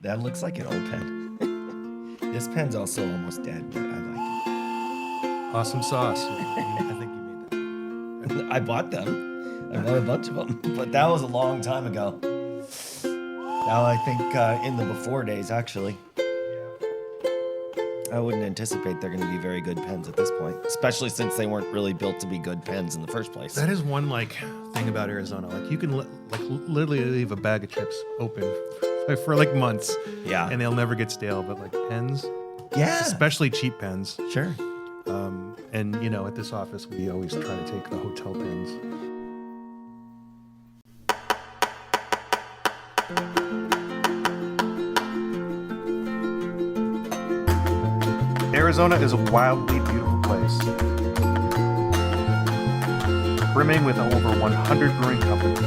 That looks like an old pen. This pen's also almost dead, but I like Awesome sauce. I think you made that. it. I bought them. I bought a bunch of them, but that was a long time ago. Now I think in the before days, actually. I wouldn't anticipate they're going to be very good pens at this point, especially since they weren't really built to be good pens in the first place. That is one thing about Arizona. Like you can literally leave a bag of chips open for like months. Yeah. And they'll never get stale. But like pens, Yeah. especially cheap pens. Sure. And at this office we always try to take the hotel pens. Arizona is a wildly beautiful place, brimming with over 100 brewing companies.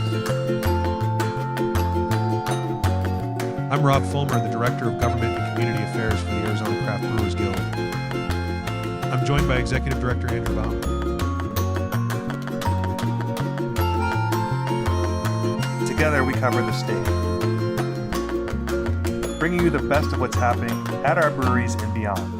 I'm Rob Fullmer, the Director of Government and Community Affairs for the Arizona Craft Brewers Guild. I'm joined by Executive Director Andrew Bauman. Together we cover the state, bringing you the best of what's happening at our breweries and beyond.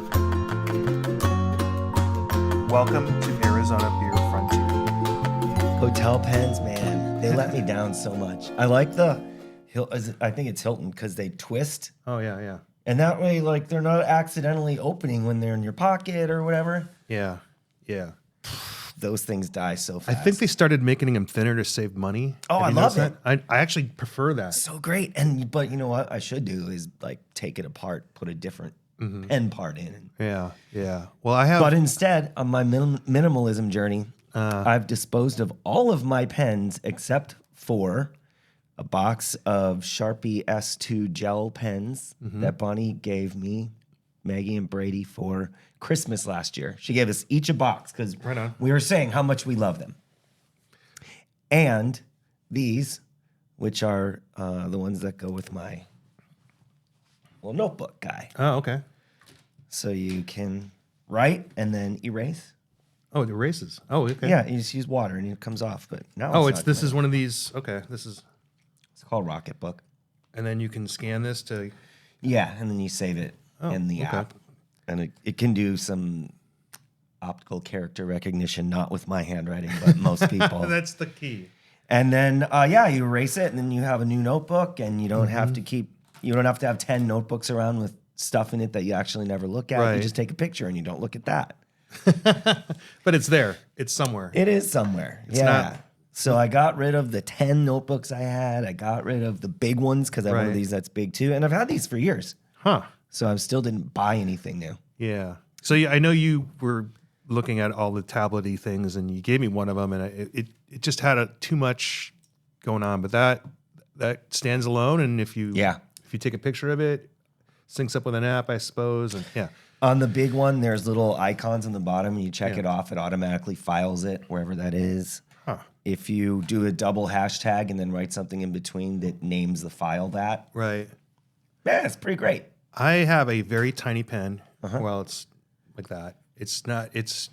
Welcome to Arizona Beer Forntier. Hotel pens, man, they let me down so much. I like I think it's Hilton because they twist. Oh, yeah. And that way, like, they're not accidentally opening when they're in your pocket or whatever. Yeah. Those things die so I fast. think they started making them thinner to save money. Oh, Have I you love noticed that? I actually prefer that. So great. But you know what I should do is, like, take it apart, put a different pen part in. Yeah. Well, I have... But instead, on my minimalism journey, I've disposed of all of my pens except for a box of Sharpie S2 gel pens that Bonnie gave me, Maggie and Brady, for Christmas last year. She gave us each a box because we were saying how much we love them. And these, which are the ones that go with my little notebook guy. Oh, okay. So you can write and then erase. Oh, it erases. Oh, okay. Yeah, you just use water and it comes off. But now this is one of these. Okay, this is... It's called Rocketbook. And then you can scan this to... Yeah, and then you save it in the app. And it can do some optical character recognition, not with my handwriting, but most people. That's the key. And then, you erase it, and then you have a new notebook, and you don't have to have 10 notebooks around with stuff in it that you actually never look at. Right. You just take a picture, and you don't look at that. But it's there. It's somewhere. It is somewhere. It's not. So I got rid of the 10 notebooks I had. I got rid of the big ones because I have one of these that's big too. And I've had these for years. Huh. So I still didn't buy anything new. Yeah. So I know you were looking at all the tablet-y things, and you gave me one of them, and it just had too much going on. But that stands alone, and if you take a picture of it, syncs up with an app, I suppose, and yeah. On the big one, there's little icons on the bottom, and you check it off. It automatically files it wherever that is. Huh. If you do a double hashtag and then write something in between that names the file that. Right. Yeah, it's pretty great. I have a very tiny pen. Well, it's like that. It's not. It's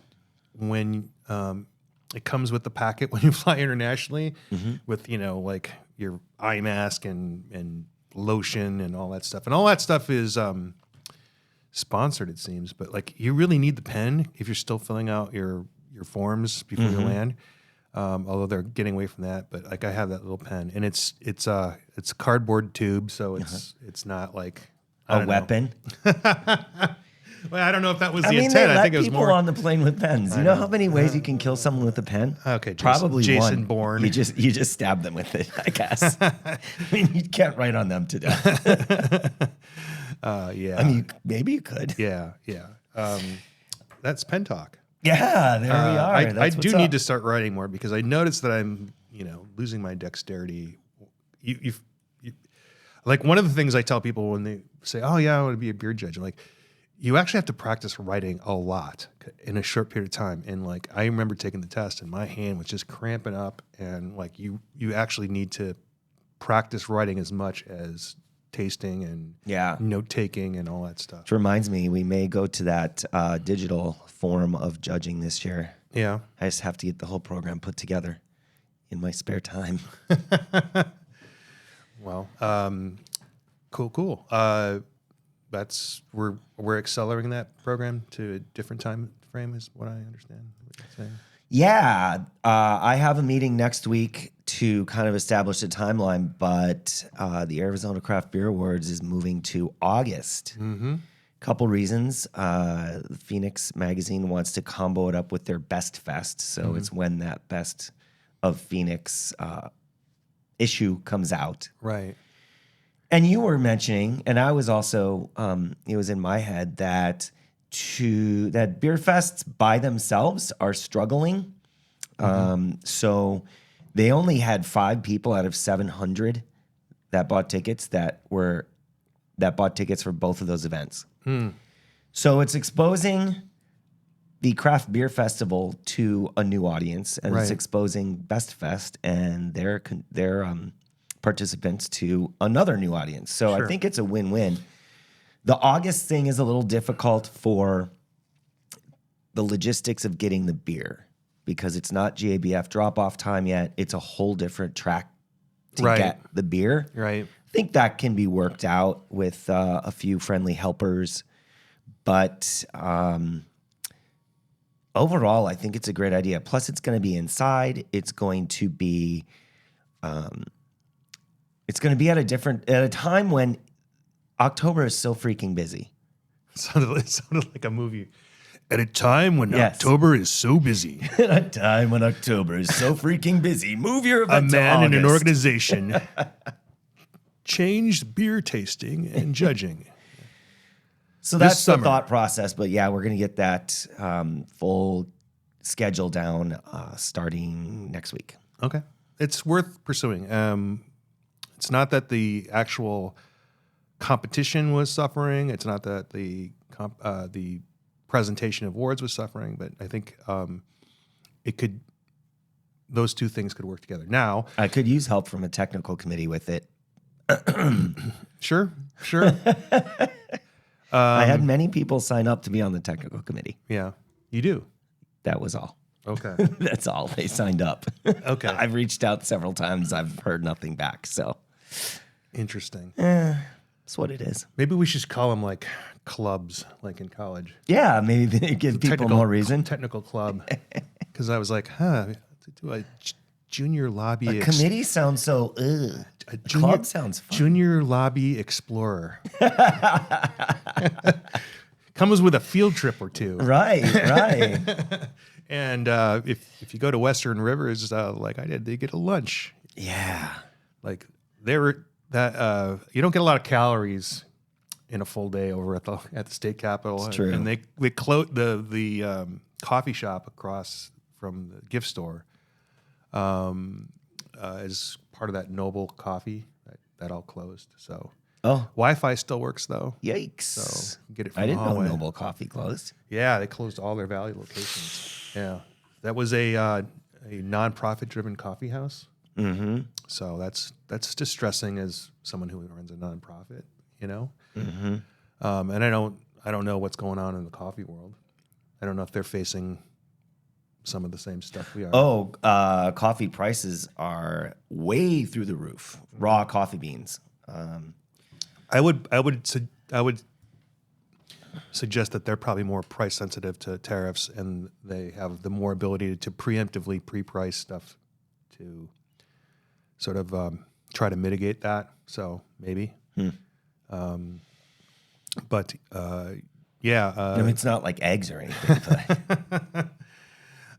when it comes with the packet when you fly internationally, with like your eye mask and lotion and all that stuff. And all that stuff is sponsored, it seems. But like, you really need the pen if you're still filling out your forms before you land. Although they're getting away from that, but like I have that little pen, and it's a cardboard tube, so it's not like a weapon. Well, I don't know if that was the intent. intent. I think it was people more on the plane with pens. You know how many ways you can kill someone with a pen? Okay, probably Jason one. Bourne. You just stab them with it, I guess. I mean, you can't write on them to death. Yeah. I mean, maybe you could. Yeah. That's pen talk. Yeah, there we are. I do need to start writing more because I noticed that I'm, losing my dexterity. You like, one of the things I tell people when they say, "Oh yeah, I want to be a beer judge," I'm like, you actually have to practice writing a lot in a short period of time. And like, I remember taking the test and my hand was just cramping up, and like, you actually need to practice writing as much as tasting and note taking and all that stuff. Which reminds me, we may go to that digital form of judging this year. Yeah. I just have to get the whole program put together in my spare time. Well, Cool. We're accelerating that program to a different time frame, is what I understand what you're saying. Yeah, I have a meeting next week to kind of establish a timeline, but the Arizona Craft Beer Awards is moving to August. Mm-hmm. Couple reasons. Phoenix Magazine wants to combo it up with their Best Fest, so it's when that Best of Phoenix issue comes out. Right. And you were mentioning, and I was also, it was in my head that beer fests by themselves are struggling. So they only had 5 people out of 700 that bought tickets for both of those events. So it's exposing the craft beer festival to a new audience, and it's exposing Best Fest and their participants to another new audience. So I think it's a win-win. The August thing is a little difficult for the logistics of getting the beer because it's not GABF drop-off time yet. It's a whole different track to get the beer. Right. I think that can be worked out with a few friendly helpers. But overall, I think it's a great idea. Plus, it's going to be inside. It's going to be at a time when October is so freaking busy. It sounded like a movie. At a time when October is so busy. At a time when October is so freaking busy. Move your event A man to in an August. organization changed beer tasting and judging. So that's the thought process. But yeah, we're going to get that full schedule down starting next week. Okay. It's worth pursuing. It's not that the actual competition was suffering. It's not that the presentation of awards was suffering, but I think those two things could work together. Now, I could use help from a technical committee with it. Sure. I had many people sign up to be on the technical committee. Yeah, you do. That was all. Okay. That's all. They signed up. Okay. I've reached out several times. I've heard nothing back. So interesting. That's what it is. Maybe we should call them like clubs, like in college. Yeah, maybe they give people more reason. Technical club. Because I was like, to do a junior lobby. A committee sounds so, ugh. A club sounds fun. Junior lobby explorer. Comes with a field trip or two. Right. And if you go to Western Rivers, like I did, they get a lunch. Yeah. Like you don't get a lot of calories in a full day over at the state capitol. It's true. And they close the coffee shop across from the gift store is part of that Noble Coffee that all closed. So Wi-Fi still works though. Yikes! So get it from I the didn't hallway. know Noble Coffee closed. Yeah, they closed all their Valley locations. Yeah, that was a nonprofit driven coffee house. Mm-hmm. So that's distressing as someone who runs a nonprofit, Mm-hmm. And I don't know what's going on in the coffee world. I don't know if they're facing some of the same stuff we are. Coffee prices are way through the roof. Raw coffee beans. I would suggest that they're probably more price sensitive to tariffs, and they have the more ability to preemptively pre-price stuff to sort of try to mitigate that. So maybe. But it's not like eggs or anything. But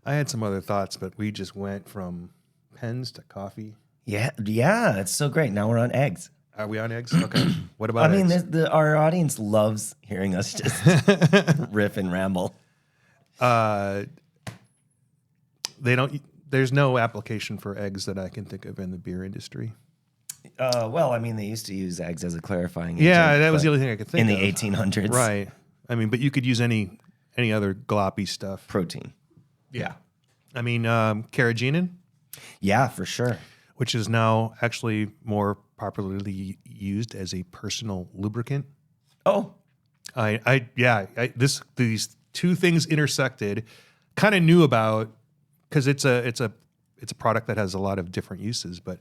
I had some other thoughts, but we just went from pens to coffee. yeah, it's so great. Now we're on eggs. Are we on eggs? Okay. What about eggs? I mean, our audience loves hearing us just riff and ramble. There's no application for eggs that I can think of in the beer industry. They used to use eggs as a clarifying agent. Yeah, that was the only thing I could think in of. the 1800s. Right. I mean, but you could use any other gloppy stuff. Protein. Yeah. I mean, carrageenan. Yeah, for sure. Which is now actually more popularly used as a personal lubricant. Oh. These two things intersected. Kind of knew about because it's a product that has a lot of different uses. But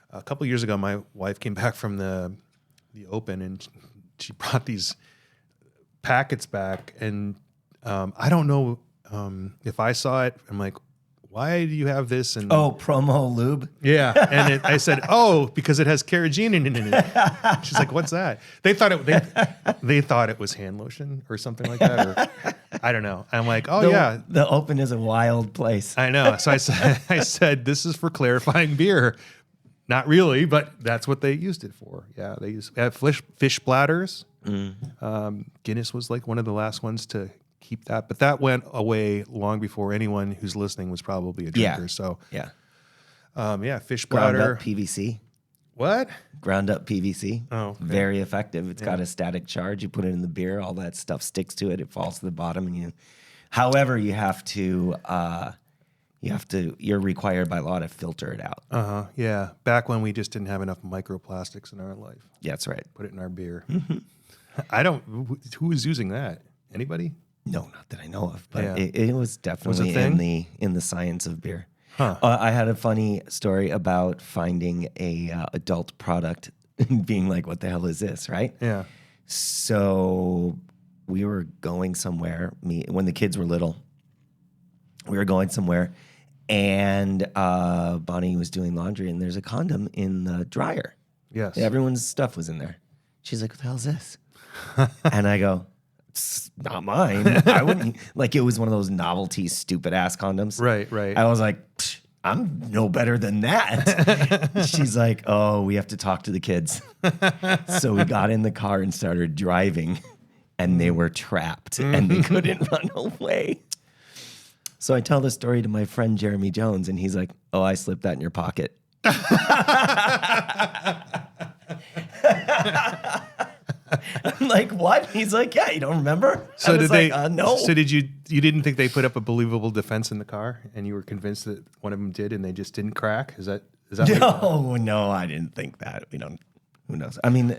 a couple of years ago, my wife came back from the the open, and she brought these packets back, and I don't know if I saw it. I'm like, why do you have this? And promo lube. Yeah, and I said, because it has carrageenan in it. She's like, what's that? They thought it was hand lotion or something like that, or I don't know. I'm like, the open is a wild place. I know. So I said, this is for clarifying beer. Not really, but that's what they used it for. Yeah, they have fish bladders. Guinness was like one of the last ones to keep that, but that went away long before anyone who's listening was probably a drinker. Yeah. So fish Ground bladder. up PVC. What? Ground up PVC. Oh, okay. Very effective. It's got a static charge. You put it in the beer, all that stuff sticks to it. It falls to the bottom, and however, you're required by law to filter it out. Yeah. Back when we just didn't have enough microplastics in our life. Yeah, that's right. Put it in our beer. Who is using that? Anybody? No, not that I know of, but it was definitely in the science of beer. Huh. I had a funny story about finding a adult product and being like, what the hell is this, right? Yeah. So we were going somewhere, when the kids were little, we were going somewhere, and Bonnie was doing laundry, and there's a condom in the dryer. Yes. Everyone's stuff was in there. She's like, what the hell is this? And I go, it's not mine. I wouldn't, like, it was one of those novelty stupid ass condoms. Right. I was like, I'm no better than that. She's like, oh, we have to talk to the kids. So we got in the car and started driving, and they were trapped and they couldn't run away. So I tell the story to my friend Jeremy Jones, and he's like, oh, I slipped that in your pocket. I'm like, what? He's like, yeah, you don't remember? So did they? No. So did you? You didn't think they put up a believable defense in the car, and you were convinced that one of them did, and they just didn't crack? Is that? No, I didn't think that. We don't. Who knows? I mean,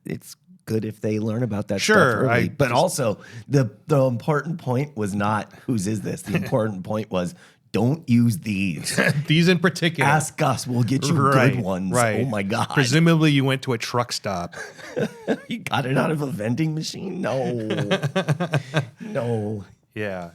it's good if they learn about that stuff early. But also, the important point was not whose is this. The important point was, don't use these. These in particular. Ask us. We'll get you good ones. Right. Oh, my God. Presumably you went to a truck stop. You got it out of a vending machine? No. No. Yeah.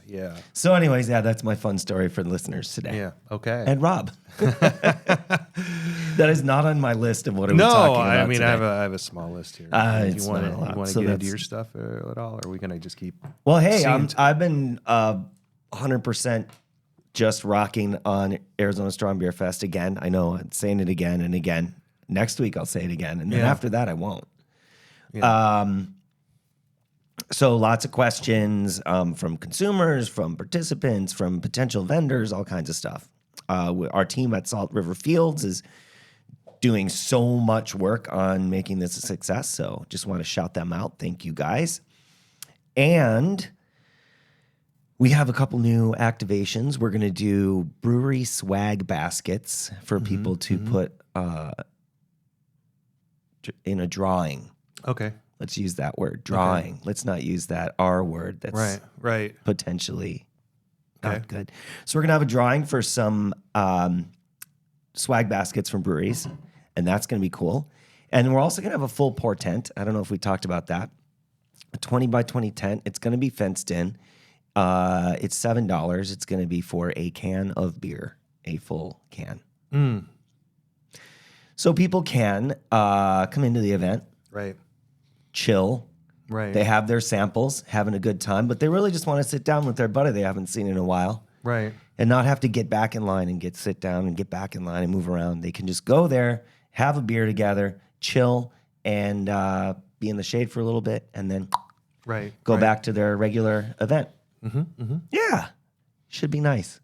So anyways, that's my fun story for the listeners today. Yeah. Okay. And Rob. That is not on my list of what I'm talking about. No, I mean, today. I have a small list here. It's you want not a lot. to get into your stuff at all? Or are we going to just keep... Well, hey, I've been 100% just rocking on Arizona Strong Beer Fest again. I know I'm saying it again and again. Next week I'll say it again, and then after that I won't. Yeah. So lots of questions from consumers, from participants, from potential vendors, all kinds of stuff. Our team at Salt River Fields is doing so much work on making this a success, so just want to shout them out. Thank you, guys. And we have a couple new activations. We're going to do brewery swag baskets for people to put in a drawing. Okay. Let's use that word, drawing. Okay. Let's not use that R word. That's right. Potentially not good. So we're going to have a drawing for some swag baskets from breweries, and that's going to be cool. And we're also going to have a full pour tent. I don't know if we talked about that. A 20 by 20 tent. It's going to be fenced in. It's $7. It's going to be for a can of beer, a full can. So people can come into the event, chill. They have their samples, having a good time, but they really just want to sit down with their buddy they haven't seen in a while, and not have to get back in line and sit down and get back in line and move around. They can just go there, have a beer together, chill, and be in the shade for a little bit, and then go back to their regular event. Yeah. Should be nice.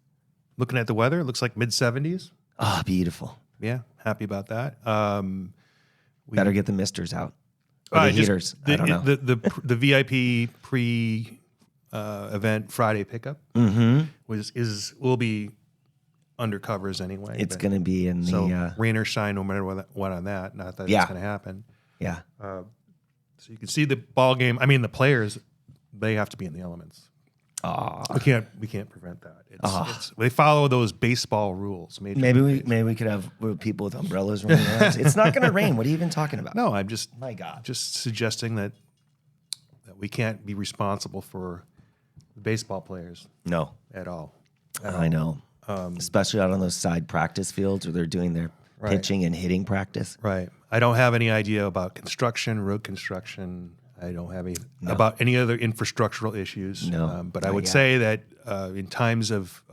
Looking at the weather, it looks like mid-70s. Oh, beautiful. Yeah, happy about that. Better get the misters out. Or the heaters. I don't know. The VIP event Friday pickup will be under covers anyway. It's going to be in the... rain or shine, no matter what on that. Not that it's going to happen. Yeah. So you can see the ball game. I mean, the players, they have to be in the elements. We can't prevent that. They follow those baseball rules. Maybe we could have people with umbrellas running around. It's not going to rain. What are you even talking about? No, I'm just My God. just suggesting that we can't be responsible for the baseball players. No, at all. I know. Especially out on those side practice fields where they're doing their pitching and hitting practice. Right. I don't have any idea about construction, road construction. I don't have any about any other infrastructural issues. No. But I would say that in times of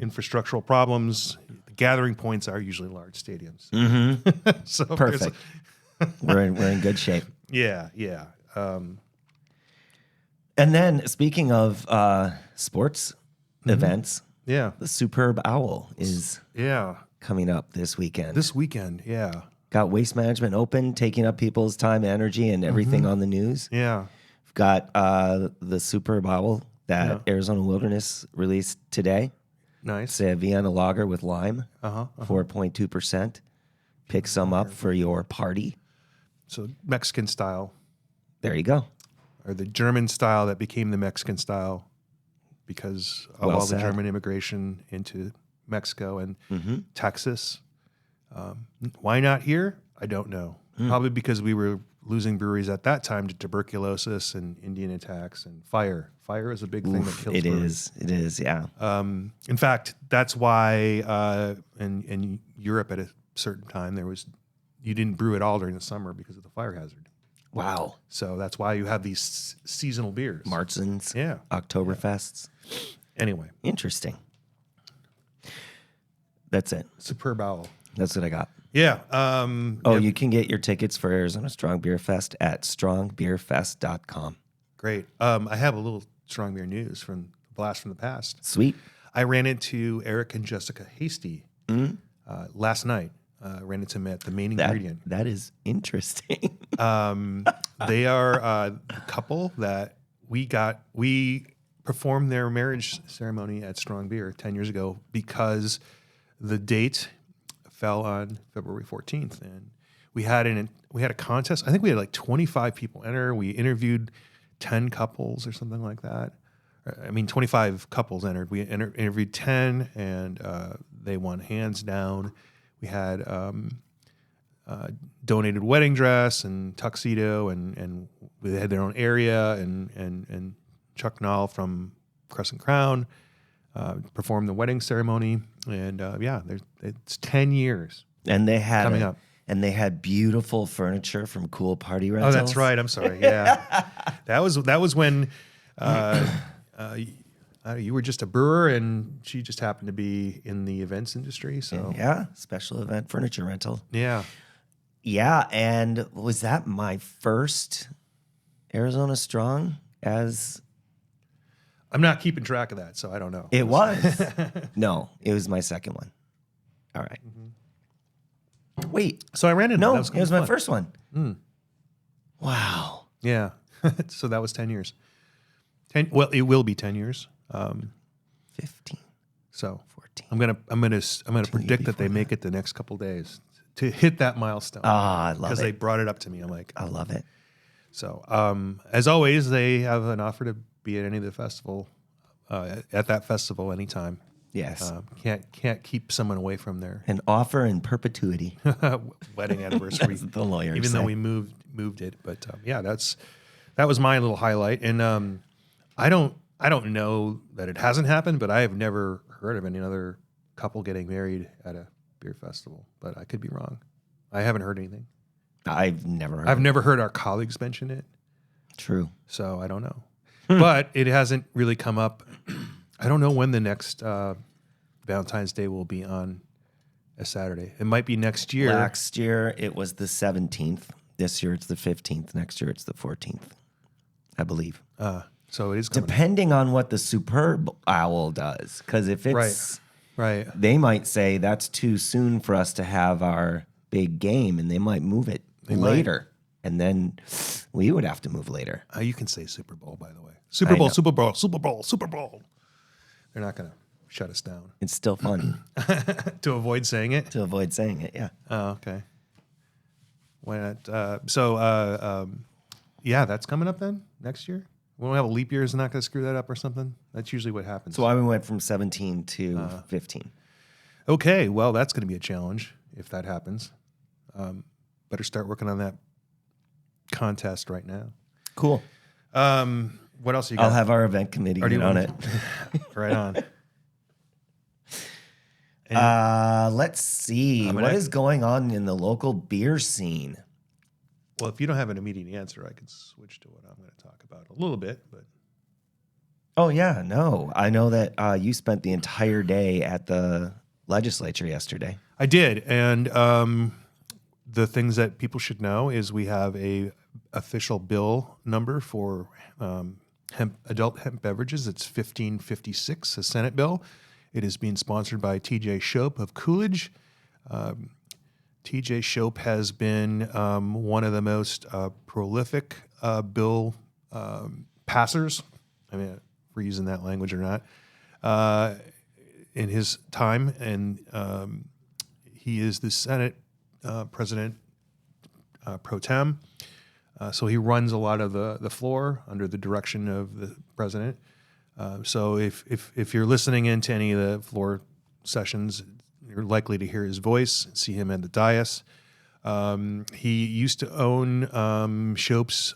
infrastructural problems, the gathering points are usually large stadiums. Mm-hmm. So perfect. We're in good shape. Yeah. And then speaking of sports events, the Superb Owl is coming up this weekend. Got Waste Management Open, taking up people's time, energy, and everything on the news. Yeah. We've got the Superb Owl that Arizona Wilderness released today. Nice. It's a Vienna lager with lime, 4.2%. Pick some up for your party. So Mexican style. There you go. Or the German style that became the Mexican style because of all the German immigration into Mexico and Texas. Why not here? I don't know. Probably because we were losing breweries at that time to tuberculosis and Indian attacks and fire. Fire is a big thing that kills breweries. It is, yeah. In fact, that's why in Europe at a certain time you didn't brew at all during the summer because of the fire hazard. Wow. So that's why you have these seasonal beers. Martzens. Yeah. Oktoberfests. Anyway. Interesting. That's it. Superb Owl. That's what I got. Yeah. You can get your tickets for Arizona Strong Beer Fest at strongbeerfest.com. Great. I have a little strong beer news from Blast from the Past. Sweet. I ran into Eric and Jessica Hasty last night. Ran into them at the Main Ingredient. That is interesting. They are a couple that we performed their marriage ceremony at Strong Beer 10 years ago because the date fell on February 14th, and we had a contest. I think we had like 25 people enter. We interviewed 10 couples or something like that. 25 couples entered. We interviewed 10, and they won hands down. We had donated wedding dress and tuxedo, and they had their own area. And Chuck Knoll from Crescent Crown performed the wedding ceremony. And it's 10 years. And they had coming up. And they had beautiful furniture from Cool Party Rentals. Oh, that's right. I'm sorry. Yeah, that was when you were just a brewer, and she just happened to be in the events industry. So special event furniture rental. Yeah. And was that my first Arizona Strong? I'm not keeping track of that, so I don't know. It was. No, it was my second one. All right. Mm-hmm. Wait. So I ran into no. It was my first one. Wow. Yeah. So that was 10 years. Well, it will be 10 years. 15. So 14. I'm gonna predict that they make it the next couple days to hit that milestone. I love it because they brought it up to me. I'm like, I love it. So as always, they have an offer to be at any of the festival at that festival anytime. Yes. Can't keep someone away from their an offer in perpetuity wedding anniversary. That's the lawyer even though we moved it, but that was my little highlight. And I don't know that it hasn't happened, but I have never heard of any other couple getting married at a beer festival. But I could be wrong. I haven't heard anything. I've never heard our colleagues mention it. True. So I don't know. But it hasn't really come up. I don't know when the next Valentine's Day will be on a Saturday. It might be next year. Last year it was the 17th. This year it's the 15th. Next year it's the 14th, I believe. So it is coming depending on what the Superb Owl does. Because if it's right, they might say that's too soon for us to have our big game, and they might move it later. And then we would have to move later. You can say Super Bowl, by the way. Super Bowl, Super Bowl, Super Bowl, Super Bowl. They're not going to shut us down. It's still fun. To avoid saying it? To avoid saying it, yeah. Oh, okay. Why not? That's coming up then next year? We don't have a leap year. Is not going to screw that up or something. That's usually what happens. So we went from 17 to 15. Okay, well, that's going to be a challenge if that happens. Better start working on that contest right now. Cool. What else you got? I'll have our event committee get on it. Right on. Let's see. What is going on in the local beer scene? Well, if you don't have an immediate answer, I could switch to what I'm going to talk about a little bit. But Oh, yeah. No, I know that you spent the entire day at the legislature yesterday. I did. And the things that people should know is we have a official bill number for adult hemp beverages. It's 1556, a Senate bill. It is being sponsored by TJ Shope of Coolidge. TJ Shope has been one of the most prolific bill passers. I mean, if we're using that language or not, in his time. And he is the Senate president pro tem. So he runs a lot of the floor under the direction of the president. So if you're listening into any of the floor sessions, you're likely to hear his voice, see him at the dais. He used to own Shope's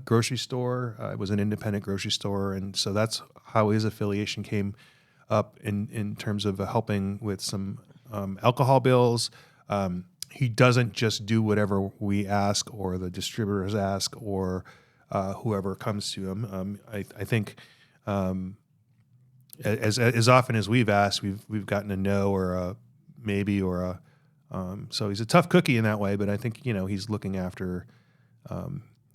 grocery store. It was an independent grocery store, and so that's how his affiliation came up in terms of helping with some alcohol bills. He doesn't just do whatever we ask or the distributors ask or whoever comes to him. I think as often as we've asked, we've gotten a no or a maybe or a so he's a tough cookie in that way. But I think he's looking after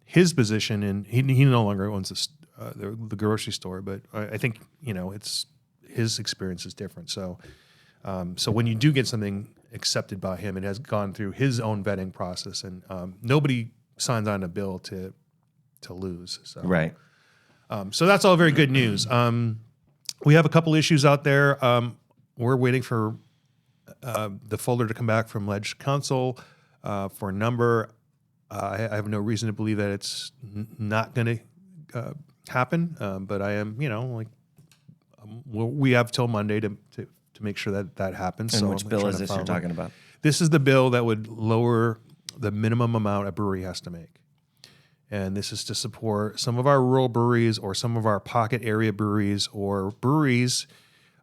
his position, and he no longer owns the grocery store. But I think it's his experience is different. So when you do get something accepted by him, it has gone through his own vetting process, and nobody signs on a bill to lose. So. Right. So that's all very good news. We have a couple issues out there. We're waiting for the folder to come back from Ledge Council for a number. I have no reason to believe that it's not going to happen, but I am, we have till Monday to make sure that happens. And so which bill is this you're talking about? This is the bill that would lower the minimum amount a brewery has to make. And this is to support some of our rural breweries or some of our pocket area breweries or breweries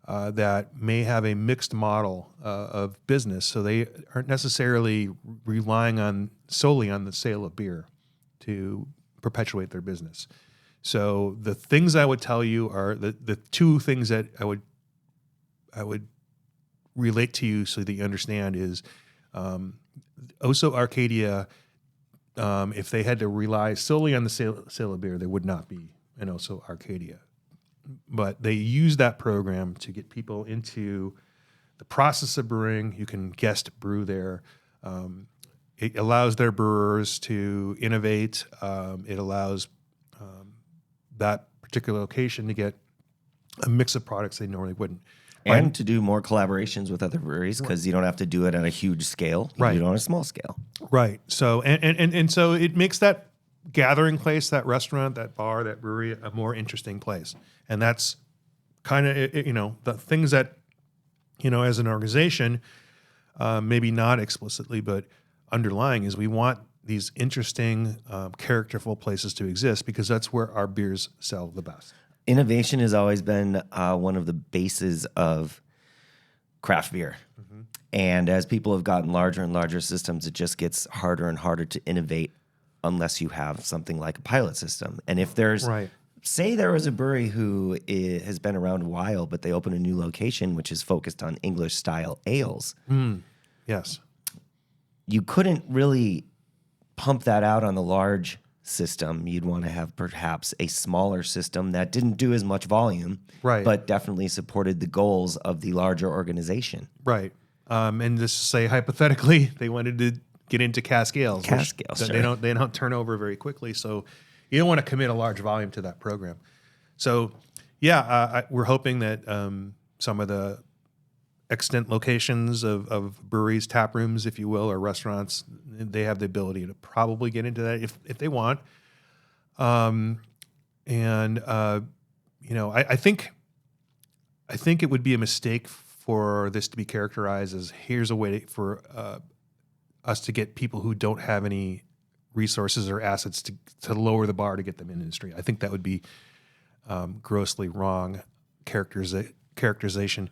that may have a mixed model of business. So they aren't necessarily relying solely on the sale of beer to perpetuate their business. So the things I would tell you are the two things that I would relate to you so that you understand is Oso Arcadia. If they had to rely solely on the sale of beer, they would not be an Oso Arcadia. But they use that program to get people into the process of brewing. You can guest brew there. It allows their brewers to innovate. It allows that particular location to get a mix of products they normally wouldn't. And to do more collaborations with other breweries because you don't have to do it at a huge scale. You do it on a small scale. Right. So and so it makes that gathering place, that restaurant, that bar, that brewery a more interesting place. And that's kind of the things that as an organization, maybe not explicitly but underlying is we want these interesting, characterful places to exist because that's where our beers sell the best. Innovation has always been one of the bases of craft beer. Mm-hmm. And as people have gotten larger and larger systems, it just gets harder and harder to innovate unless you have something like a pilot system. And if there's, say there was a brewery who has been around a while, but they open a new location, which is focused on English style ales. Yes. You couldn't really pump that out on the large system. You'd want to have perhaps a smaller system that didn't do as much volume, but definitely supported the goals of the larger organization. Right. And just to say hypothetically, they wanted to get into cask ales. They don't turn over very quickly, so you don't want to commit a large volume to that program. So, we're hoping that some of the extant locations of breweries, tap rooms, if you will, or restaurants, they have the ability to probably get into that if they want. And I think it would be a mistake for this to be characterized as here's a way for us to get people who don't have any resources or assets to lower the bar to get them in the industry. I think that would be grossly wrong characterization.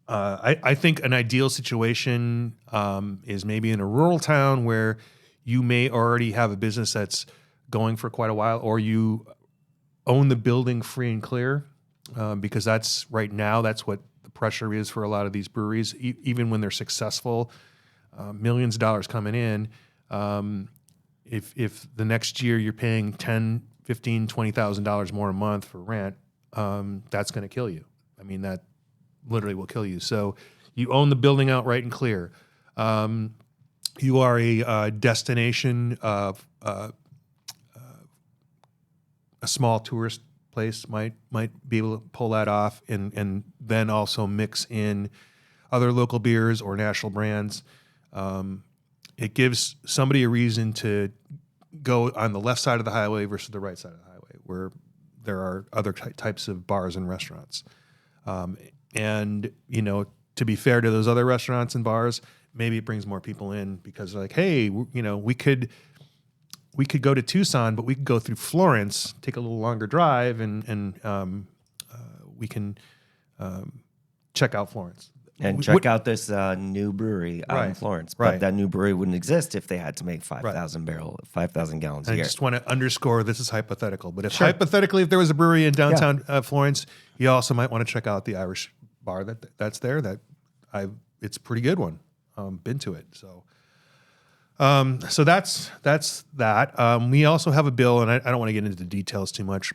I think an ideal situation is maybe in a rural town where you may already have a business that's going for quite a while, or you own the building free and clear, because that's right now, that's what the pressure is for a lot of these breweries. Even when they're successful, millions of dollars coming in, if the next year you're paying $10,000, $15,000, $20,000 more a month for rent, that's going to kill you. I mean, that literally will kill you. So you own the building outright and clear. You are a destination of a small tourist place might be able to pull that off, and then also mix in other local beers or national brands. It gives somebody a reason to go on the left side of the highway versus the right side of the highway, where there are other types of bars and restaurants. And to be fair to those other restaurants and bars, maybe it brings more people in because they're like, hey, we could go to Tucson, but we could go through Florence, take a little longer drive, and we can check out Florence. And check out this new brewery out in Florence. But that new brewery wouldn't exist if they had to make 5,000 gallons a year. I just want to underscore this is hypothetical. But hypothetically, if there was a brewery in downtown Florence, you also might want to check out the Irish bar that's there. It's a pretty good one. Been to it. So that's that. We also have a bill, and I don't want to get into the details too much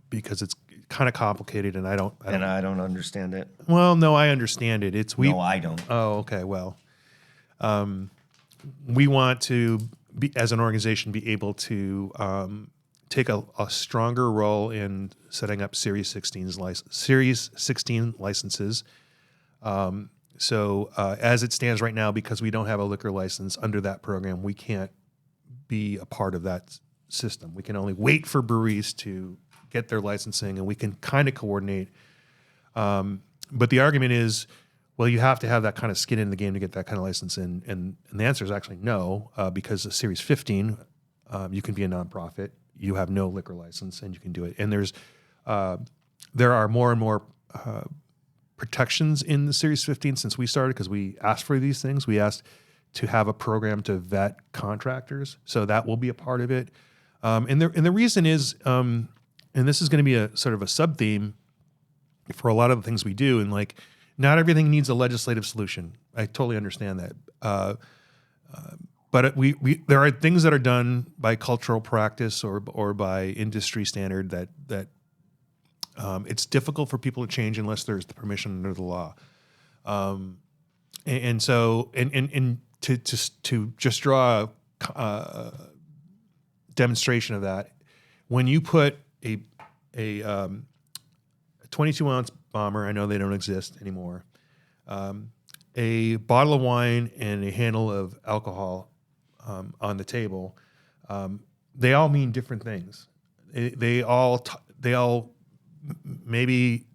because it's kind of complicated, and I don't understand it. Well, no, I understand it. No, I don't. Oh, okay. Well, we want to be, as an organization, be able to take a stronger role in setting up Series 16 licenses. So as it stands right now, because we don't have a liquor license under that program, we can't be a part of that system. We can only wait for breweries to get their licensing, and we can kind of coordinate. But the argument is, well, you have to have that kind of skin in the game to get that kind of license in. And the answer is actually no, because of Series 15, you can be a nonprofit. You have no liquor license, and you can do it. And there are more and more protections in the Series 15 since we started, because we asked for these things. We asked to have a program to vet contractors, so that will be a part of it. And the reason is, and this is going to be a sort of a sub-theme for a lot of the things we do, and like, not everything needs a legislative solution. I totally understand that. But there are things that are done by cultural practice or by industry standard that it's difficult for people to change unless there's the permission under the law. And so to just draw a demonstration of that, when you put a 22-ounce bomber, I know they don't exist anymore, a bottle of wine and a handle of alcohol on the table, they all mean different things. They all maybe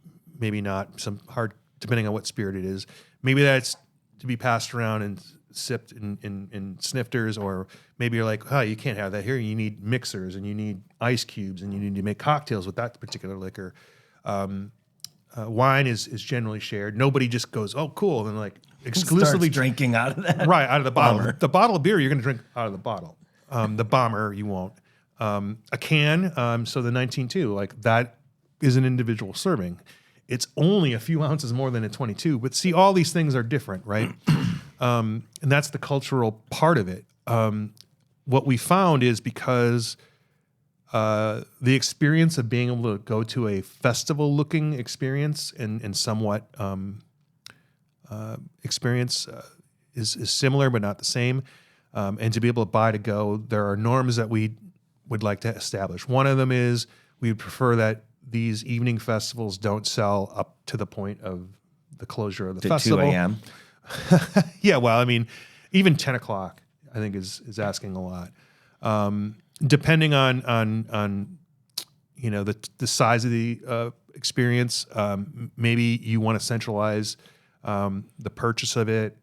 not, some hard, depending on what spirit it is. Maybe that's to be passed around and sipped in snifters, or maybe you're like, oh, you can't have that here. You need mixers, and you need ice cubes, and you need to make cocktails with that particular liquor. Wine is generally shared. Nobody just goes, oh, cool, and like exclusively starts drinking out of that. Right, out of the bottle. Bomber. The bottle of beer you're going to drink out of the bottle. The bomber you won't. A can, so the 19.2, like that is an individual serving. It's only a few ounces more than a 22, but see, all these things are different, right? And that's the cultural part of it. What we found is because the experience of being able to go to a festival-looking experience and somewhat experience is similar but not the same, and to be able to buy to go, there are norms that we would like to establish. One of them is we would prefer that these evening festivals don't sell up to the point of the closure of the festival. 2 a.m. Yeah, well, I mean, even 10 o'clock, I think, is asking a lot. depending on the size of the experience, maybe you want to centralize the purchase of it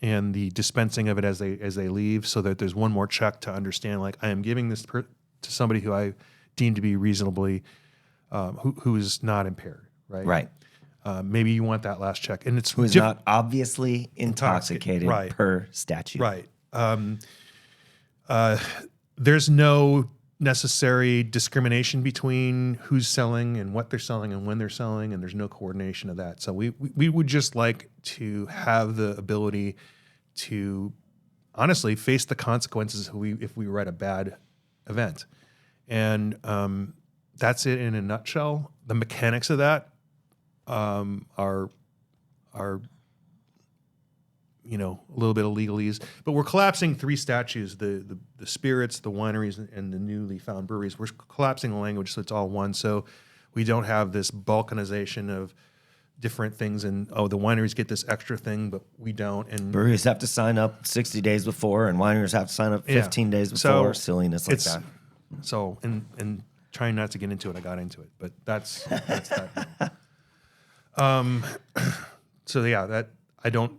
and the dispensing of it as they leave, so that there's one more check to understand, like, I am giving this to somebody who I deem to be reasonably who is not impaired, right? Right. Maybe you want that last check, and it's Who is not obviously intoxicated right. per statute. Right. There's no necessary discrimination between who's selling and what they're selling and when they're selling, and there's no coordination of that. So we would just like to have the ability to honestly face the consequences if we were at a bad event. And that's it in a nutshell. The mechanics of that are a little bit of legalese, but we're collapsing 3 statutes: the spirits, the wineries, and the newly found breweries. We're collapsing the language so it's all one, so we don't have this balkanization of different things, and the wineries get this extra thing, but we don't. And breweries have to sign up 60 days before, and wineries have to sign up 15 days before. Silliness like that. So, and trying not to get into it, I got into it, but that's that. So yeah, that I don't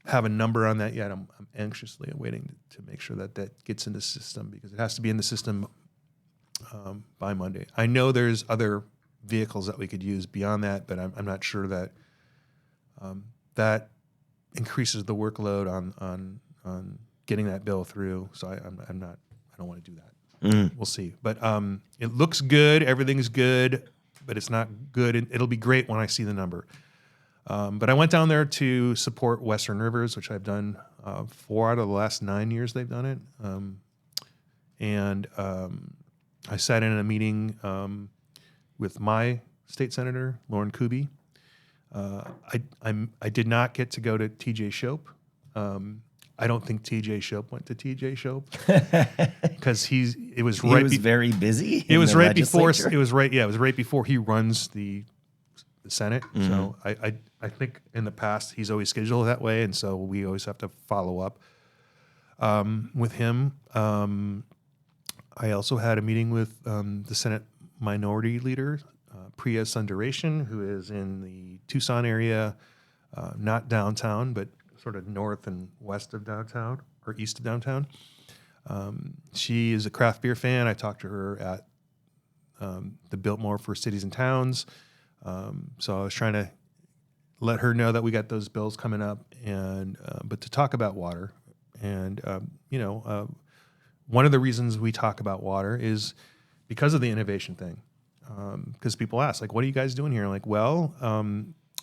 have a number on that yet. I'm anxiously awaiting to make sure that gets in the system, because it has to be in the system by Monday. I know there's other vehicles that we could use beyond that, but I'm not sure that that increases the workload on getting that bill through. So I don't want to do that. We'll see. But it looks good. Everything's good, but it's not good. It'll be great when I see the number. But I went down there to support Western Rivers, which I've done 4 out of the last 9 years they've done it. And I sat in a meeting with my state senator, Lauren Kuby. I did not get to go to TJ Shope. I don't think TJ Shope went to TJ Shope because he was very busy. It was right before he runs the Senate. Mm-hmm. So I think in the past he's always scheduled that way, and so we always have to follow up with him. I also had a meeting with the Senate Minority Leader, Priya Sundaration, who is in the Tucson area, not downtown, but sort of north and west of downtown, or east of downtown. She is a craft beer fan. I talked to her at the Biltmore for Cities and Towns. So I was trying to let her know that we got those bills coming up, and but to talk about water. And one of the reasons we talk about water is because of the innovation thing. Because people ask, like, what are you guys doing here? Like, well,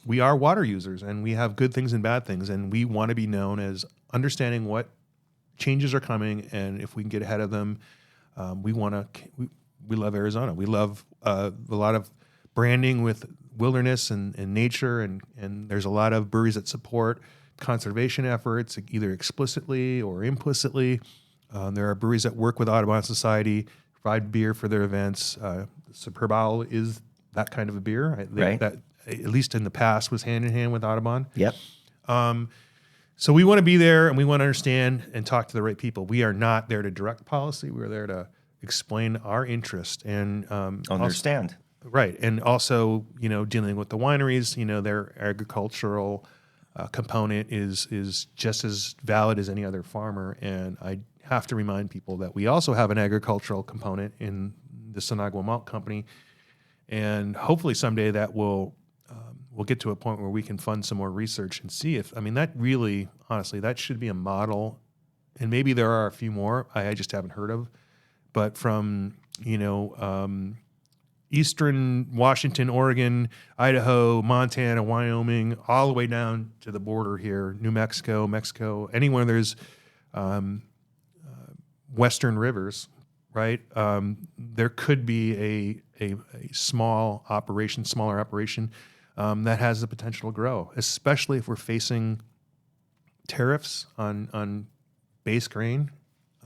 we are water users, and we have good things and bad things, and we want to be known as understanding what changes are coming, and if we can get ahead of them, we love Arizona. We love a lot of branding with wilderness and nature, and there's a lot of breweries that support conservation efforts, either explicitly or implicitly. There are breweries that work with Audubon Society, provide beer for their events. Superb Owl is that kind of a beer, right? That at least in the past was hand in hand with Audubon. Yep. So we want to be there, and we want to understand and talk to the right people. We are not there to direct policy. We're there to explain our interest and understand. Right. And also, dealing with the wineries, their agricultural component is just as valid as any other farmer. And I have to remind people that we also have an agricultural component in the Sinagua Malt Company. And hopefully someday that we'll get to a point where we can fund some more research and see that really, honestly, that should be a model. And maybe there are a few more I just haven't heard of. But from, Eastern Washington, Oregon, Idaho, Montana, Wyoming, all the way down to the border here, New Mexico, anywhere there's Western rivers, right? There could be a smaller operation that has the potential to grow, especially if we're facing tariffs on base grain.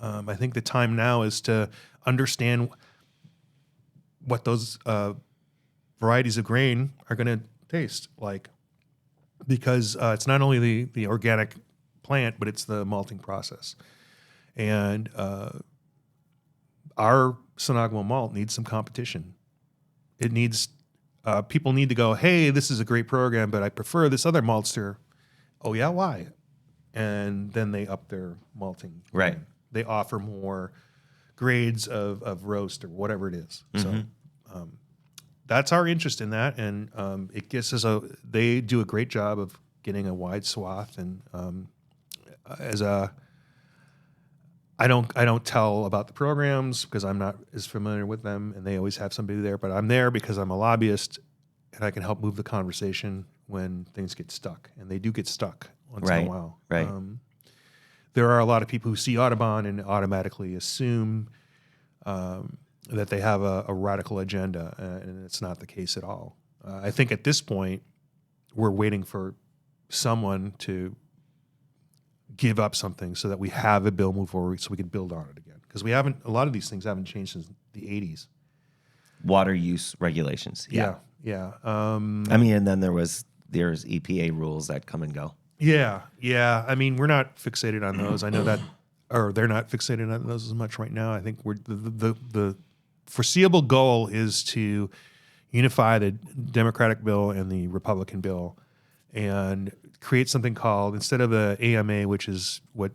I think the time now is to understand what those varieties of grain are going to taste like, because it's not only the organic plant, but it's the malting process. And our Sonogmo malt needs some competition. It needs people need to go, hey, this is a great program, but I prefer this other maltster. Oh yeah, why? And then they up their malting. Right. They offer more grades of roast or whatever it is. So that's our interest in that, and it gets us they do a great job of getting a wide swath. And I don't tell about the programs because I'm not as familiar with them, and they always have somebody there. But I'm there because I'm a lobbyist, and I can help move the conversation when things get stuck, and they do get stuck once in a while. Right. There are a lot of people who see Audubon and automatically assume that they have a radical agenda, and it's not the case at all. I think at this point, we're waiting for someone to give up something so that we have a bill move forward so we can build on it again. Because a lot of these things haven't changed since the 80s. Water use regulations. Yeah. I mean, and then there's EPA rules that come and go. Yeah. I mean, we're not fixated on those. I know that, or they're not fixated on those as much right now. I think the foreseeable goal is to unify the Democratic bill and the Republican bill and create something called, instead of the AMA, which is what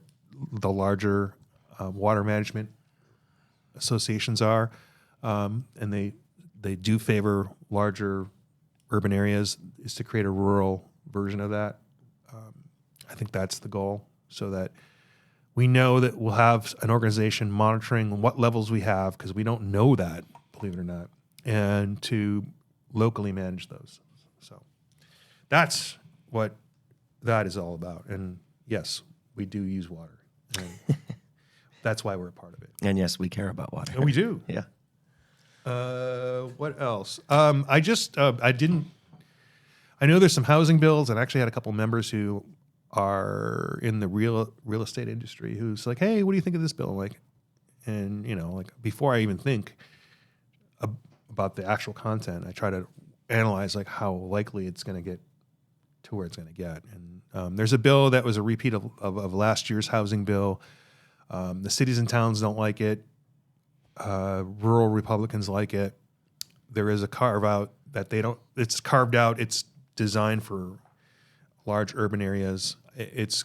the larger water management associations are, and they do favor larger urban areas, is to create a rural version of that. I think that's the goal, so that we know that we'll have an organization monitoring what levels we have, because we don't know that, believe it or not, and to locally manage those. So that's what that is all about. And yes, we do use water. And that's why we're a part of it. And yes, we care about water. And we do. Yeah. What else? I know there's some housing bills, and I actually had a couple members who are in the real estate industry who's like, hey, what do you think of this bill? And before I even think about the actual content, I try to analyze how likely it's going to get to where it's going to get. And there's a bill that was a repeat of last year's housing bill. The cities and towns don't like it. Rural Republicans like it. There is a carve out that they don't. It's carved out. It's designed for large urban areas. It's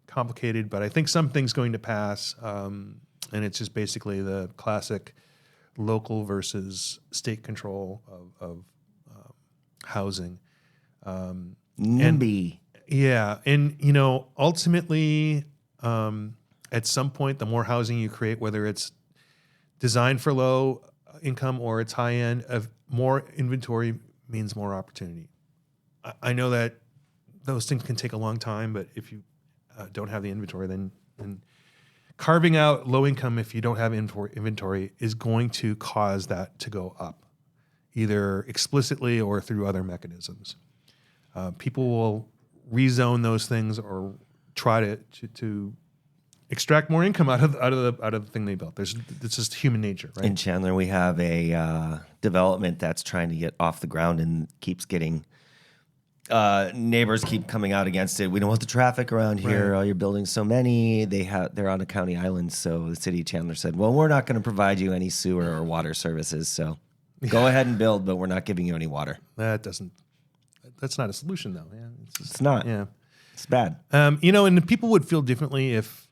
complicated, but I think something's going to pass. And it's just basically the classic local versus state control of housing. NIMBY. And ultimately, at some point, the more housing you create, whether it's designed for low income or it's high end, of more inventory means more opportunity. I know that those things can take a long time, but if you don't have the inventory, then carving out low income, if you don't have inventory, is going to cause that to go up, either explicitly or through other mechanisms. People will rezone those things or try to extract more income out of the thing they built. It's just human nature, right? In Chandler, we have a development that's trying to get off the ground and keeps getting neighbors keep coming out against it. We don't want the traffic around here. Right. Oh, you're building so many. They're on a county island, so the city of Chandler said, "Well, we're not going to provide you any sewer or water services. So go ahead and build, but we're not giving you any water." That's not a solution, though. Yeah, It's not. Yeah, It's bad. and the people would feel differently if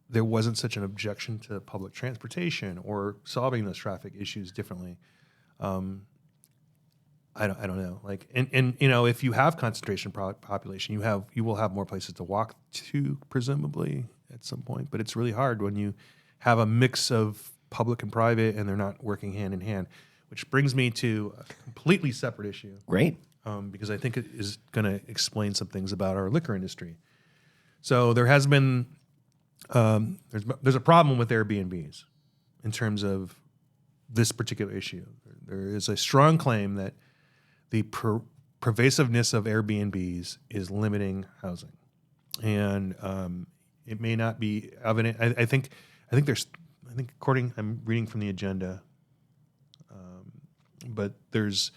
there wasn't such an objection to public transportation or solving those traffic issues differently. I don't know. If you have concentration population, you will have more places to walk to, presumably at some point. But it's really hard when you have a mix of public and private, and they're not working hand in hand. Which brings me to a completely separate issue. Great. Because I think it is going to explain some things about our liquor industry. So there has been there's a problem with Airbnbs in terms of this particular issue. There is a strong claim that the pervasiveness of Airbnbs is limiting housing, and it may not be evident. I think according, I'm reading from the agenda, but there's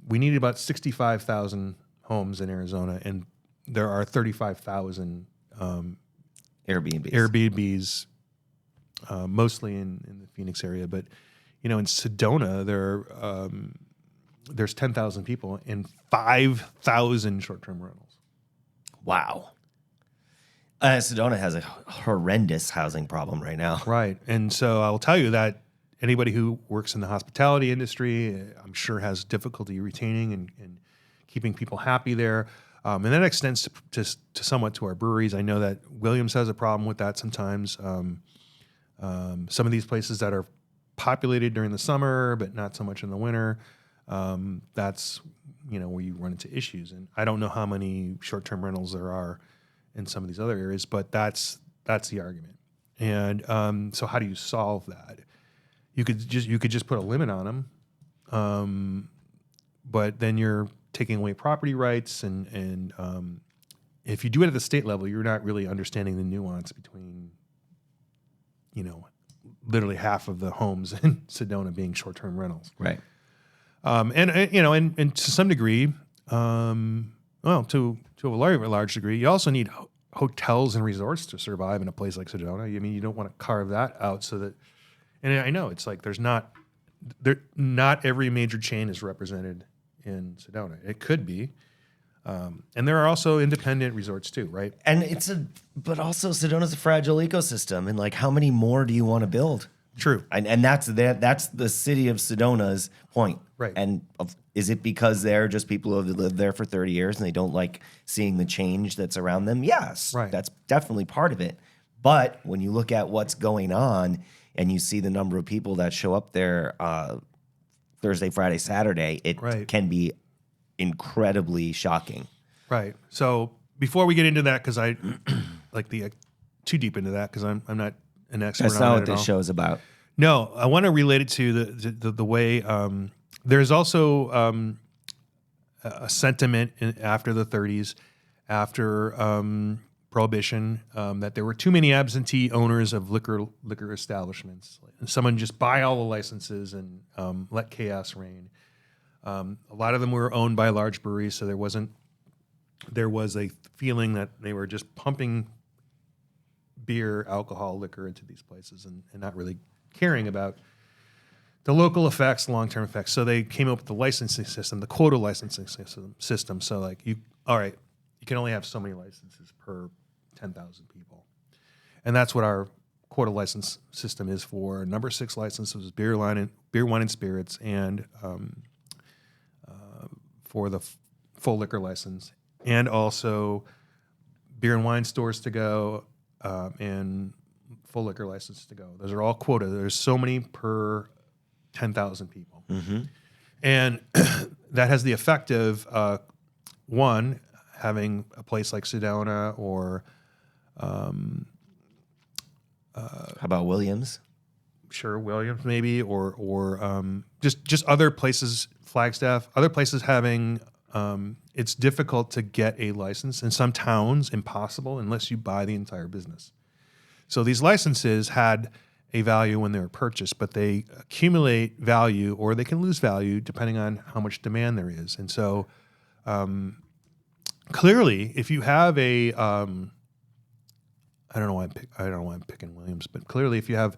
we need about 65,000 homes in Arizona, and there are 35,000 Airbnbs. Airbnbs mostly in the Phoenix area. But, in Sedona, there's 10,000 people and 5,000 short-term rentals. Wow. Sedona has a horrendous housing problem right now. Right. And so I'll tell you that anybody who works in the hospitality industry, I'm sure has difficulty retaining and keeping people happy there. And that extends to somewhat to our breweries. I know that Williams has a problem with that sometimes. Some of these places that are populated during the summer, but not so much in the winter, that's where you run into issues. And I don't know how many short-term rentals there are in some of these other areas, but that's the argument. And so how do you solve that? You could just put a limit on them, but then you're taking away property rights, and if you do it at the state level, you're not really understanding the nuance between, literally half of the homes in Sedona being short-term rentals, Right? And to some degree, to a large degree, you also need hotels and resorts to survive in a place like Sedona. I mean, you don't want to carve that out so that. And I know it's like not every major chain is represented in Sedona. It could be, and there are also independent resorts too, right? And but also Sedona's a fragile ecosystem, and like, how many more do you want to build? True, and that's the city of Sedona's point, right? And is it because they're just people who have lived there for 30 years and they don't like seeing the change that's around them? Yes, right. That's definitely part of it. But when you look at what's going on and you see the number of people that show up there Thursday, Friday, Saturday, it can be incredibly shocking. Right. So before we get into that, because I like too deep into that, because I'm not an expert on that. That's not what this show is about. No, I want to relate it to the way there's also a sentiment after the 30s, after Prohibition, that there were too many absentee owners of liquor establishments. Someone just buy all the licenses and let chaos reign. A lot of them were owned by large breweries, so there was a feeling that they were just pumping beer, alcohol, liquor into these places and not really caring about the local effects, long-term effects. So they came up with the licensing system, the quota licensing system. So like you can only have so many licenses per 10,000 people. And that's what our quota license system is for. Number 6 license was beer, wine, and spirits, and for the full liquor license, and also beer and wine stores to go, and full liquor license to go. Those are all quota. There's so many per 10,000 people. Mm-hmm. And that has the effect of, one, having a place like Sedona or how about Williams? Sure, Williams maybe, or just other places, Flagstaff, other places having, it's difficult to get a license. In some towns, impossible unless you buy the entire business. So these licenses had a value when they were purchased, but they accumulate value or they can lose value depending on how much demand there is. And so clearly, if you have a, I don't know why I'm picking Williams, but clearly if you have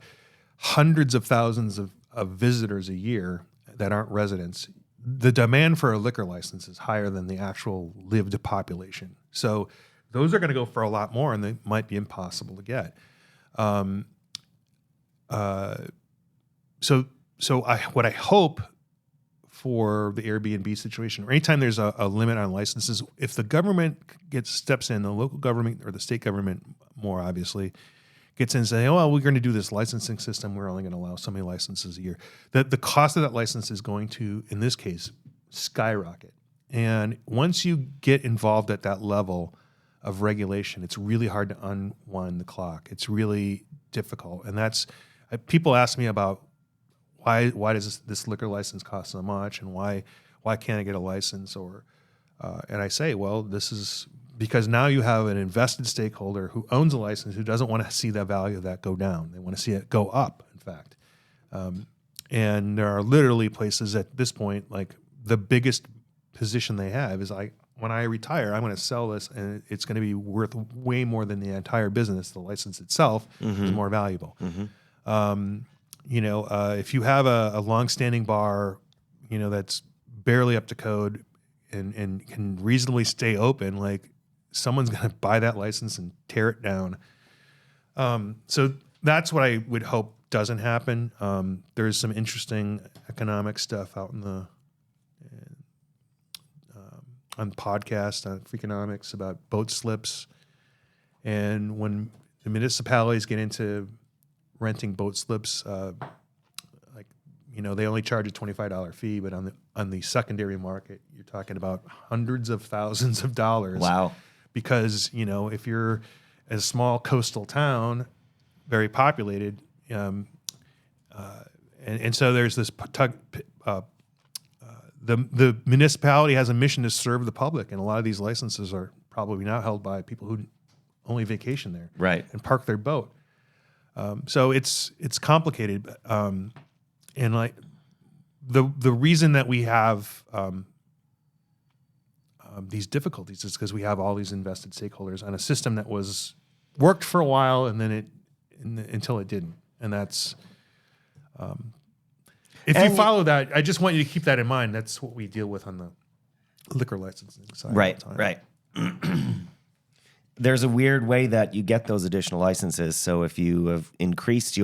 hundreds of thousands of visitors a year that aren't residents, the demand for a liquor license is higher than the actual lived population. So those are going to go for a lot more, and they might be impossible to get. What I hope for the Airbnb situation, or anytime there's a limit on licenses, if the government steps in, the local government or the state government more obviously gets in and say, oh, well, we're going to do this licensing system. We're only going to allow so many licenses a year. The cost of that license is going to, in this case, skyrocket. And once you get involved at that level of regulation, it's really hard to unwind the clock. It's really difficult. And that's, people ask me about why does this liquor license cost so much, and why can't I get a license? Or and I say, well, this is because now you have an invested stakeholder who owns a license who doesn't want to see the value of that go down. They want to see it go up, in fact. And there are literally places at this point, like the biggest position they have is when I retire, I'm going to sell this, and it's going to be worth way more than the entire business. The license itself is more valuable. Mm-hmm. If you have a long-standing bar, that's barely up to code and can reasonably stay open, like someone's going to buy that license and tear it down. So that's what I would hope doesn't happen. There's some interesting economic stuff out on podcasts on Freakonomics about boat slips. And when the municipalities get into renting boat slips, they only charge a $25 fee, but on the secondary market, you're talking about hundreds of thousands of dollars. Wow. Because, if you're a small coastal town, very populated, and so there's this the municipality has a mission to serve the public, and a lot of these licenses are probably not held by people who only vacation there, right, and park their boat. So it's complicated, and like the reason that we have these difficulties is because we have all these invested stakeholders on a system that worked for a while, and then until it didn't, and that's. If you follow that, I just want you to keep that in mind. That's what we deal with on the liquor licensing side. Right, right. There's a weird way that you get those additional licenses. So if you have increased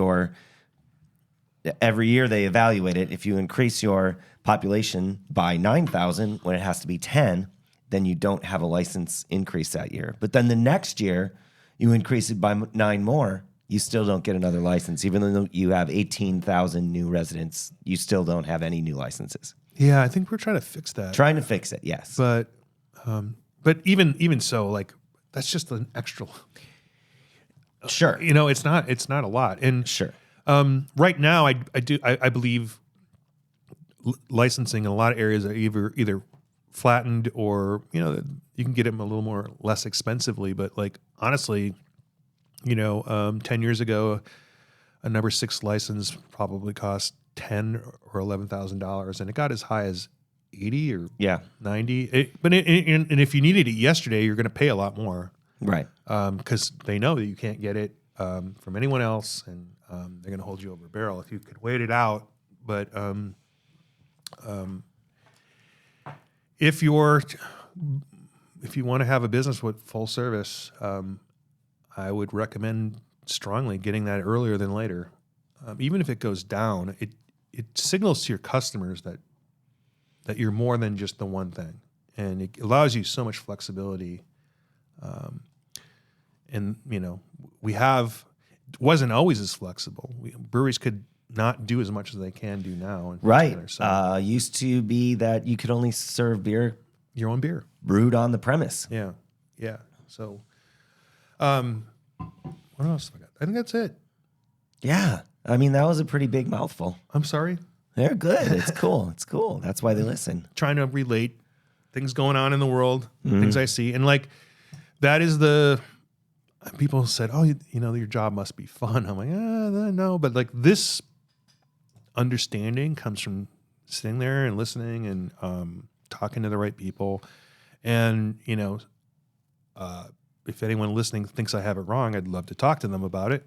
every year they evaluate it. If you increase your population by 9,000 when it has to be 10, then you don't have a license increase that year. But then the next year you increase it by 9 more. You still don't get another license. Even though you have 18,000 new residents, you still don't have any new licenses. Yeah, I think we're trying to fix that. Trying to fix it, yes. But even so, like that's just an extra. Sure. It's not a lot. And sure. Right now, I believe licensing in a lot of areas are either flattened or you can get them a little more less expensively. But like honestly. 10 years ago, a number 6 license probably cost $10,000 or $11,000, and it got as high as 80 or 90. And if you needed it yesterday, you're going to pay a lot more, right? Because they know that you can't get it from anyone else, and they're going to hold you over a barrel if you could wait it out. But if you want to have a business with full service. I would recommend strongly getting that earlier than later. Even if it goes down, it signals to your customers that you're more than just the one thing. And it allows you so much flexibility. Wasn't always as flexible. Breweries could not do as much as they can do now. Right. Used to be that you could only serve beer. Your own beer. Brewed on the premise. Yeah. Yeah. So... what else have I got? I think that's it. Yeah. I mean, that was a pretty big mouthful. I'm sorry. They're good. It's cool. It's cool. That's why they listen. Trying to relate things going on in the world, things I see. And like, that is people said, oh, your job must be fun. I'm like, no. But like this understanding comes from sitting there and listening and talking to the right people. And, if anyone listening thinks I have it wrong, I'd love to talk to them about it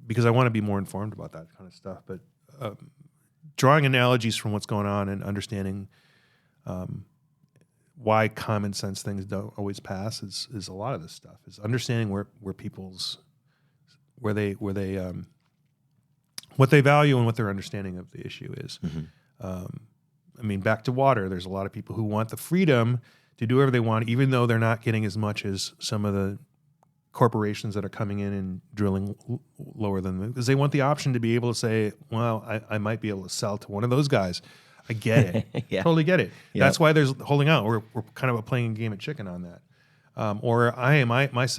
because I want to be more informed about that kind of stuff. But drawing analogies from what's going on and understanding why common sense things don't always pass is a lot of this stuff. Is understanding where people's what they value and what their understanding of the issue is. Mm-hmm. Back to water. There's a lot of people who want the freedom to do whatever they want, even though they're not getting as much as some of the corporations that are coming in and drilling lower than them, because they want the option to be able to say, well, I might be able to sell to one of those guys. I get it. Yeah. Totally get it. Yep. That's why there's holding out. We're kind of playing a game of chicken on that.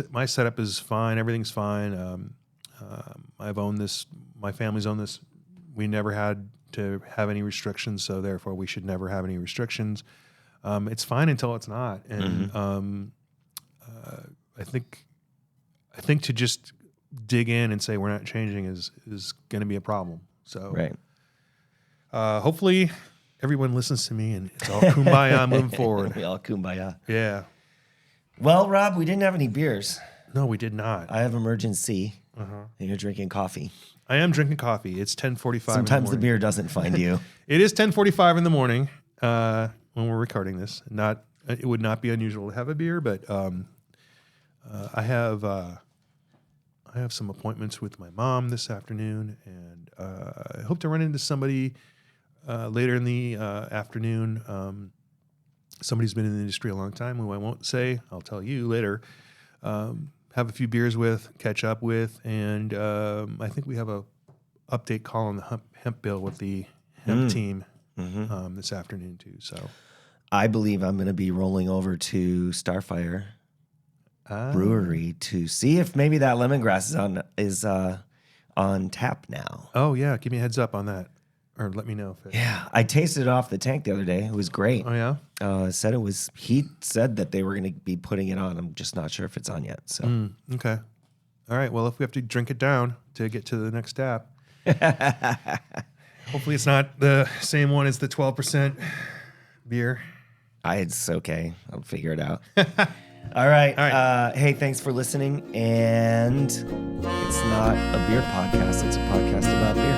My setup is fine. Everything's fine. I've owned this. My family's owned this. We never had to have any restrictions, so therefore we should never have any restrictions. It's fine until it's not, and I think to just dig in and say we're not changing is going to be a problem. So, right. Hopefully, everyone listens to me and it's all kumbaya moving forward. We all kumbaya. Yeah. Well, Rob, we didn't have any beers. No, we did not. I have emergency. and you're drinking coffee. I am drinking coffee. It's 10:45. Sometimes the beer doesn't find you. It is 10:45 in the morning when we're recording this. It would not be unusual to have a beer, but I have some appointments with my mom this afternoon, and I hope to run into somebody later in the afternoon. Somebody's been in the industry a long time, who I won't say. I'll tell you later. Have a few beers with, catch up with, and I think we have a update call on the hemp bill with the hemp team this afternoon too. So I believe I'm going to be rolling over to Starfire Brewery to see if maybe that lemongrass is on tap now. Oh yeah, give me a heads up on that, or let me know if Yeah, I tasted it off the tank the other day. It was great. Oh yeah. He said that they were going to be putting it on. I'm just not sure if it's on yet. So Okay. All right. Well, if we have to drink it down to get to the next tap, hopefully it's not the same one as the 12% beer. It's okay. I'll figure it out. All right. Hey, thanks for listening. And it's not a beer podcast. It's a podcast about beer.